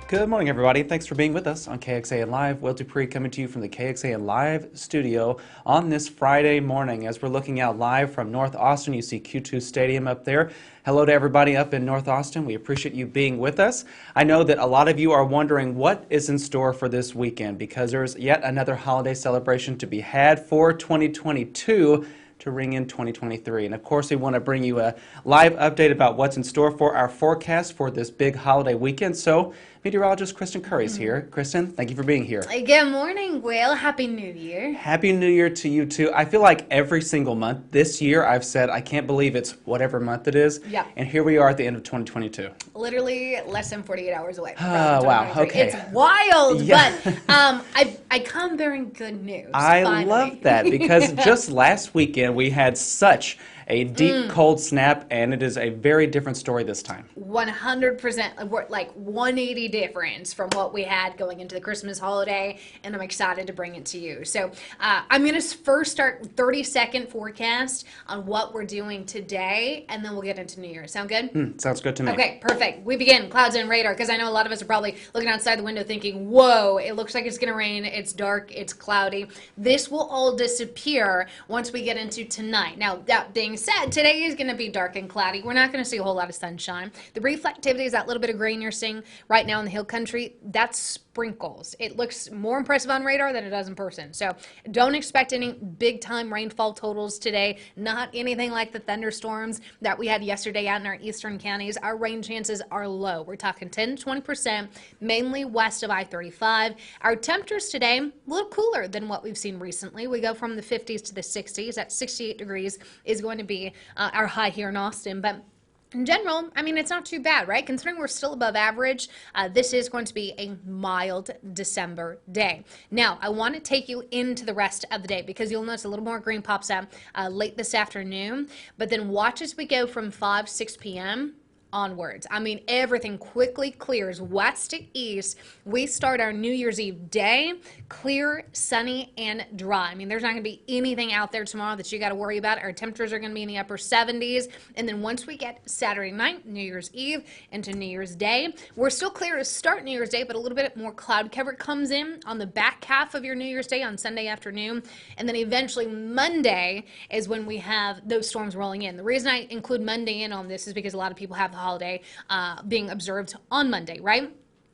Good morning, everybody. Thanks for being with us on KXAN Live. Will Dupree coming to you from the KXAN Live studio on this Friday morning. As we're looking out live from North Austin, you see Q2 Stadium up there. Hello to everybody up in North Austin. We appreciate you being with us. I know that a lot of you are wondering what is in store for this weekend because there's yet another holiday celebration to be had for 2022. To ring in 2023. And of course, we want to bring you a live update about what's in store for our forecast for this big holiday weekend. So, meteorologist Kristen Curry's here. Kristen, thank you for being here. Good morning, Will. Happy New Year. Happy New Year to you too. I feel like every single month this year I've said I can't believe it's whatever month it is. Yeah. And here we are at the end of 2022. Literally less than 48 hours away. Wow. Okay. It's wild, Yeah. but I come bearing good news. I finally. love that because just last weekend we had such a deep cold snap, and it is a very different story this time. 100%, like 180 difference from what we had going into the Christmas holiday, and I'm excited to bring it to you. So I'm going to first start 30-second forecast on what we're doing today, and then we'll get into New Year's. Sound good? Sounds good to me. Okay, perfect. We begin clouds and radar because I know a lot of us are probably looking outside the window thinking, whoa, it looks like it's going to rain. It's dark. It's cloudy. This will all disappear once we get into tonight. Now, that being said, today is going to be dark and cloudy. We're not going to see a whole lot of sunshine. The reflectivity is that little bit of grain you're seeing right now in the hill country. That's sprinkles. It looks more impressive on radar than it does in person. So don't expect any big time rainfall totals today. Not anything like the thunderstorms that we had yesterday out in our eastern counties. Our rain chances are low. We're talking 10 to 20%, mainly west of I-35. Our temperatures today, a little cooler than what we've seen recently. We go from the 50s to the 60s. At 68 degrees is going to be our high here in Austin. But in general, I mean, it's not too bad, right? Considering we're still above average, this is going to be a mild December day. Now, I want to take you into the rest of the day because you'll notice a little more green pops up late this afternoon. But then watch as we go from 6 p.m. onwards. I mean, everything quickly clears west to east. We start our New Year's Eve day clear, sunny, and dry. I mean, there's not going to be anything out there tomorrow that you got to worry about. Our temperatures are going to be in the upper 70s. And then once we get Saturday night, New Year's Eve, into New Year's Day, we're still clear to start New Year's Day, but a little bit more cloud cover comes in on the back half of your New Year's Day on Sunday afternoon. And then eventually Monday is when we have those storms rolling in. The reason I include Monday in on this is because a lot of people have the holiday being observed on Monday, right?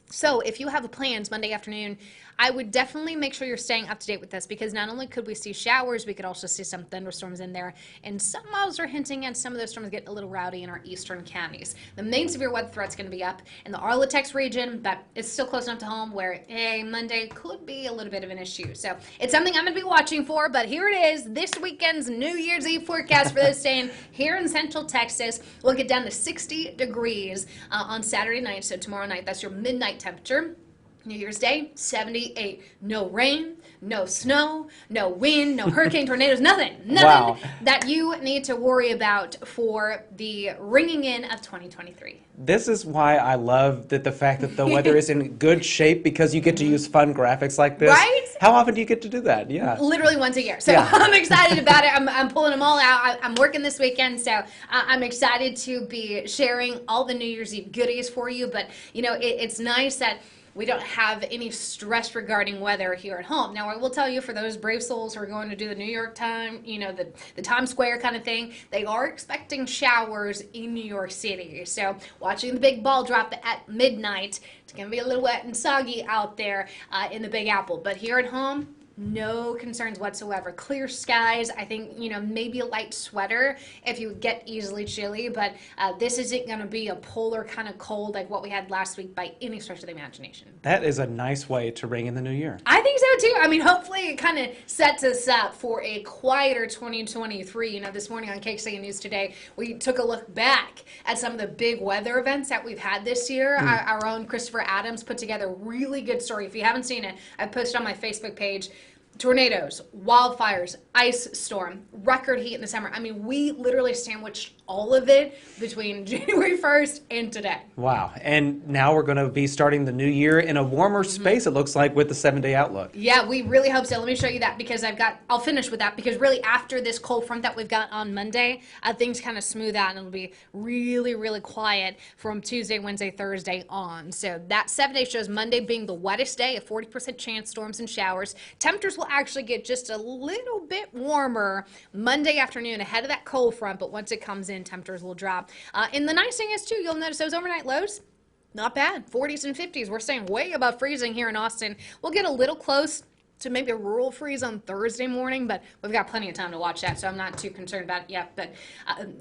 So if you have plans Monday afternoon, I would definitely make sure you're staying up to date with this because not only could we see showers, we could also see some thunderstorms in there. And some models are hinting at some of those storms get a little rowdy in our eastern counties. The main severe weather threat's going to be up in the Arlatex region, but it's still close enough to home where Monday could be a little bit of an issue. So it's something I'm going to be watching for, but here it is, this weekend's New Year's Eve forecast for those staying here in Central Texas. We'll get down to 60 degrees on Saturday night, so tomorrow night, that's your midnight temperature. New Year's Day, 78. No rain, no snow, no wind, no hurricane, tornadoes, nothing. Wow. That you need to worry about for the ringing in of 2023. This is why I love the fact that the weather is in good shape because you get to use fun graphics like this. Right? How often do you get to do that? Yeah. Literally once a year. So Yeah. I'm excited about it. I'm pulling them all out. I'm working this weekend, so I'm excited to be sharing all the New Year's Eve goodies for you. But, you know, it's nice that we don't have any stress regarding weather here at home. Now, I will tell you, for those brave souls who are going to do the New York time, you know, the Times Square kind of thing, they are expecting showers in New York City. So watching the big ball drop at midnight, it's going to be a little wet and soggy out there in the Big Apple. But here at home, no concerns whatsoever. Clear skies. I think, you know, maybe a light sweater if you get easily chilly, but this isn't going to be a polar kind of cold like what we had last week by any stretch of the imagination. That is a nice way to ring in the new year. I think so too. I mean, hopefully it kind of sets us up for a quieter 2023. You know, this morning on KXAN News Today, we took a look back at some of the big weather events that we've had this year. Our own Christopher Adams put together a really good story. If you haven't seen it, I posted on my Facebook page. tornadoes, wildfires, ice storm, record heat in the summer. I mean, we literally sandwiched all of it between January 1st and today. Wow. And now we're going to be starting the new year in a warmer space, it looks like, with the 7-day outlook. Yeah, we really hope so. Let me show you that because I'll finish with that because really after this cold front that we've got on Monday, things kind of smooth out and it'll be really, really quiet from Tuesday, Wednesday, Thursday on. So that 7-day shows Monday being the wettest day, a 40% chance storms and showers. Temperatures will actually get just a little bit warmer Monday afternoon ahead of that cold front, but once it comes in, temperatures will drop. And the nice thing is too, you'll notice those overnight lows, not bad, 40s and 50s. We're staying way above freezing here in Austin. We'll get a little close to maybe a rural freeze on Thursday morning, but we've got plenty of time to watch that, so I'm not too concerned about it yet. But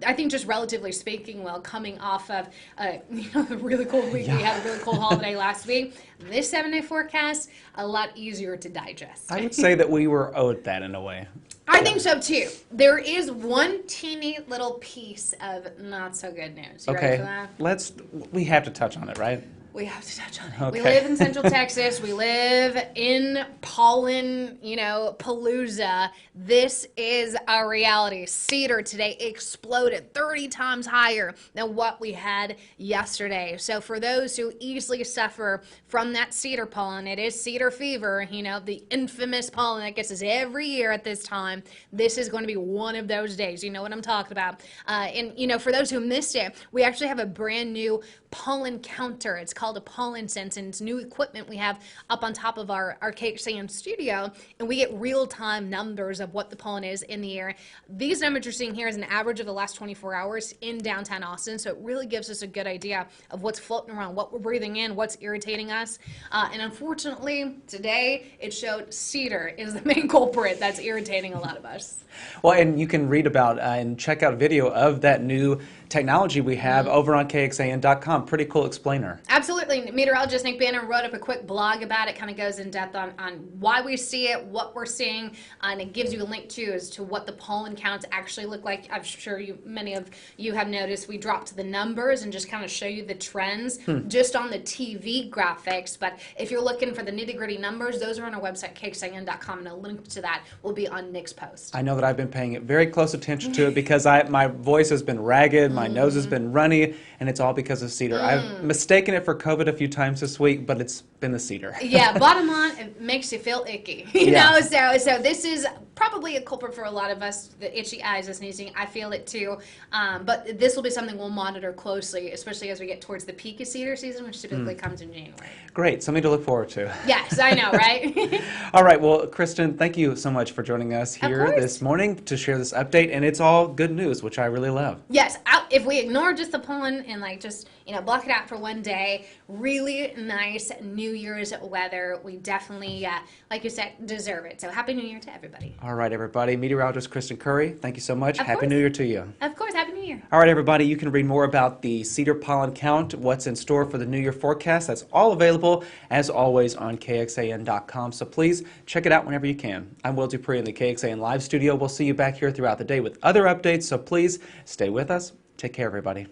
I think just relatively speaking, well, coming off of a really cold week, we had a really cold holiday last week, this 7-day forecast, a lot easier to digest. I would say that we were owed that in a way. I think so too. There is one teeny little piece of not so good news. You ready for that? We have to touch on it, right? We have to touch on it. Okay. We live in Central Texas. We live in pollen, palooza. This is a reality. Cedar today exploded 30 times higher than what we had yesterday. So for those who easily suffer from that cedar pollen, it is cedar fever, the infamous pollen that gets us every year at this time. This is going to be one of those days. You know what I'm talking about. And for those who missed it, we actually have a brand new pollen counter. It's called a Pollen Sense, and it's new equipment we have up on top of our KXAN studio, and we get real-time numbers of what the pollen is in the air. These numbers you're seeing here is an average of the last 24 hours in downtown Austin, so it really gives us a good idea of what's floating around, what we're breathing in, what's irritating us. And unfortunately, today it showed cedar is the main culprit that's irritating a lot of us. Well, and you can read about and check out video of that new technology we have over on KXAN.com. Pretty cool explainer. Absolutely. Meteorologist Nick Banner wrote up a quick blog about it, kind of goes in depth on why we see it, what we're seeing, and it gives you a link too as to what the pollen counts actually look like. I'm sure many of you have noticed we dropped the numbers and just kind of show you the trends just on the TV graphics. But if you're looking for the nitty-gritty numbers, those are on our website, KXAN.com, and a link to that will be on Nick's post. I know that I've been paying very close attention to it because my voice has been ragged, my nose has been runny, and it's all because of cedar. I've mistaken it for COVID a few times this week, but it's been the cedar. Yeah, bottom line, it makes you feel icky. You know, so this is probably a culprit for a lot of us, the itchy eyes, the sneezing. I feel it too. But this will be something we'll monitor closely, especially as we get towards the peak of cedar season, which typically comes in January. Great, something to look forward to. Yes, I know, right? All right, well, Kristen, thank you so much for joining us here this morning to share this update, and it's all good news, which I really love. Yes, if we ignore just the pollen and just block it out for one day, really nice New Year's weather. We definitely, like you said, deserve it. So Happy New Year to everybody. All right, everybody. Meteorologist Kristen Curry, thank you so much. Of Happy course. New Year to you. Of course, Happy New Year. All right, everybody. You can read more about the cedar pollen count, what's in store for the New Year forecast. That's all available, as always, on KXAN.com. So please check it out whenever you can. I'm Will Dupree in the KXAN Live studio. We'll see you back here throughout the day with other updates. So please stay with us. Take care, everybody.